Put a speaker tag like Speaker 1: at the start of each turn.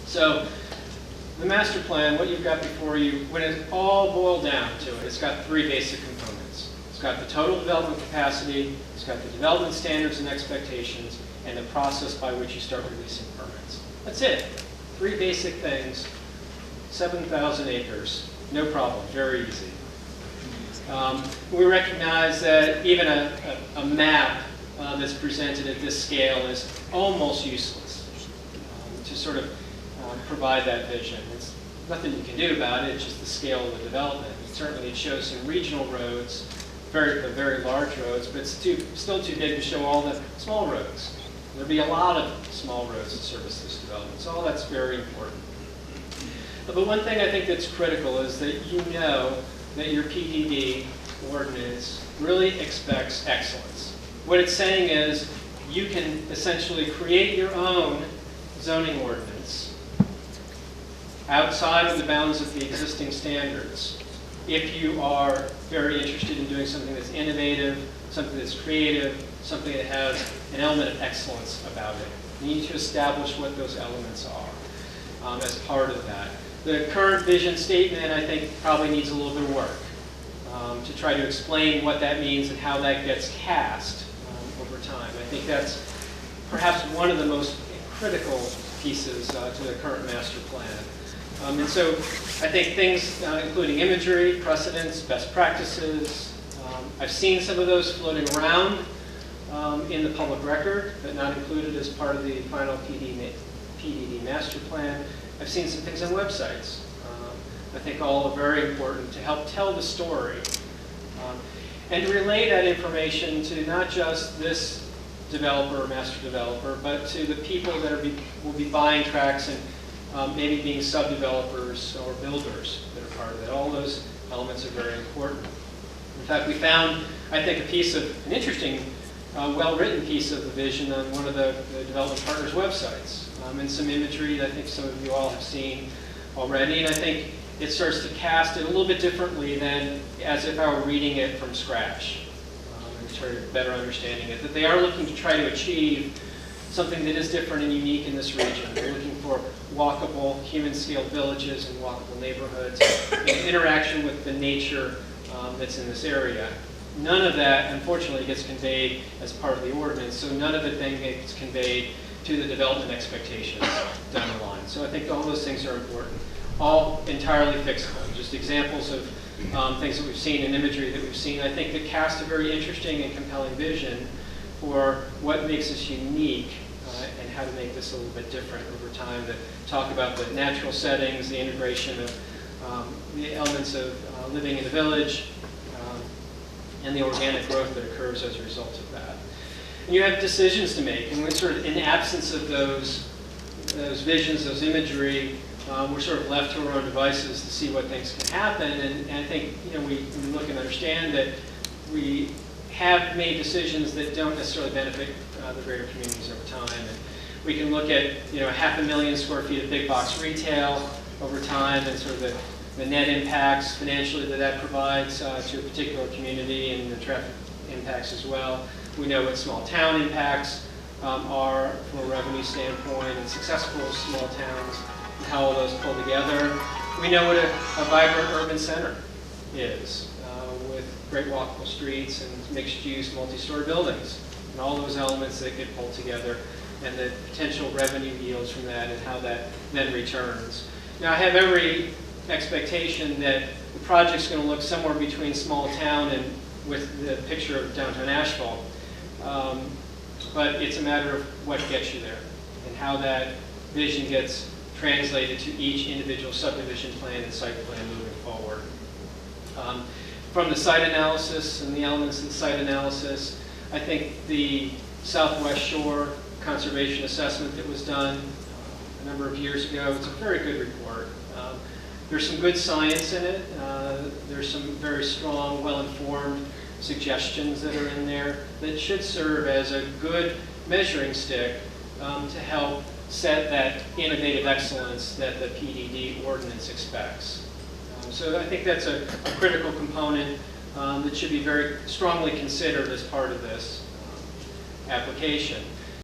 Speaker 1: So the master plan, what you've got before you, when it all boiled down to it, it's got three basic components. It's got the total development capacity, it's got the development standards and expectations, and the process by which you start releasing permits. That's it. Three basic things, 7,000 acres, no problem, very easy. We recognize that even a map that's presented at this scale is almost useless to sort of provide that vision. There's nothing you can do about it, it's just the scale of the development. Certainly it shows some regional roads, very large roads, but it's still too big to show all the small roads. There'll be a lot of small roads to service this development, so all that's very important. But one thing I think that's critical is that you know that your PDD ordinance really expects excellence. What it's saying is you can essentially create your own zoning ordinance outside of the bounds of the existing standards if you are very interested in doing something that's innovative, something that's creative, something that has an element of excellence about it. You need to establish what those elements are as part of that. The current vision statement, I think, probably needs a little bit of work to try to explain what that means and how that gets cast over time. I think that's perhaps one of the most critical pieces to the current master plan. And so I think things including imagery, precedents, best practices, I've seen some of those floating around in the public record, but not included as part of the final PDD master plan. I've seen some things on websites. I think all are very important to help tell the story and to relay that information to not just this developer or master developer, but to the people that will be buying tracts and maybe being sub-developers or builders that are part of it. All those elements are very important. In fact, we found, I think, an interesting, well-written piece of the vision on one of the development partners' websites, and some imagery that I think some of you all have seen already. And I think it starts to cast it a little bit differently than as if I were reading it from scratch, and sort of better understanding it. That they are looking to try to achieve something that is different and unique in this region. They're looking for walkable, human-scale villages and walkable neighborhoods, in interaction with the nature that's in this area. None of that, unfortunately, gets conveyed as part of the ordinance, so none of it then gets conveyed to the development expectations down the line. So I think all those things are important. All entirely fixable, just examples of things that we've seen in imagery that we've seen, I think, that cast a very interesting and compelling vision for what makes us unique and how to make this a little bit different over time, that talk about the natural settings, the integration of the elements of living in the village, and the organic growth that occurs as a result of that. And you have decisions to make, and we're sort of in the absence of those visions, those imagery, we're sort of left to our own devices to see what things can happen. And I think we look and understand that we have made decisions that don't necessarily benefit the greater communities over time. And we can look at 500,000 square feet of big box retail over time and sort of the net impacts financially that provides to a particular community, and the traffic impacts as well. We know what small town impacts are from a revenue standpoint, and successful small towns, and how all those pull together. We know what a vibrant urban center is, with great walkable streets and mixed-use multi-story buildings, and all those elements that get pulled together, and the potential revenue yields from that, and how that then returns. Now, I have every expectation that the project's going to look somewhere between small town and with the picture of downtown Asheville. But it's a matter of what gets you there and how that vision gets translated to each individual subdivision plan and site plan moving forward. From the site analysis and the elements of the site analysis, I think the Southwest Shore conservation assessment that was done a number of years ago, it's a very good report. There's some good science in it. There's some very strong, well-informed suggestions that are in there that should serve as a good measuring stick to help set that innovative excellence that the PDD ordinance expects. So I think that's a critical component that should be very strongly considered as part of this application.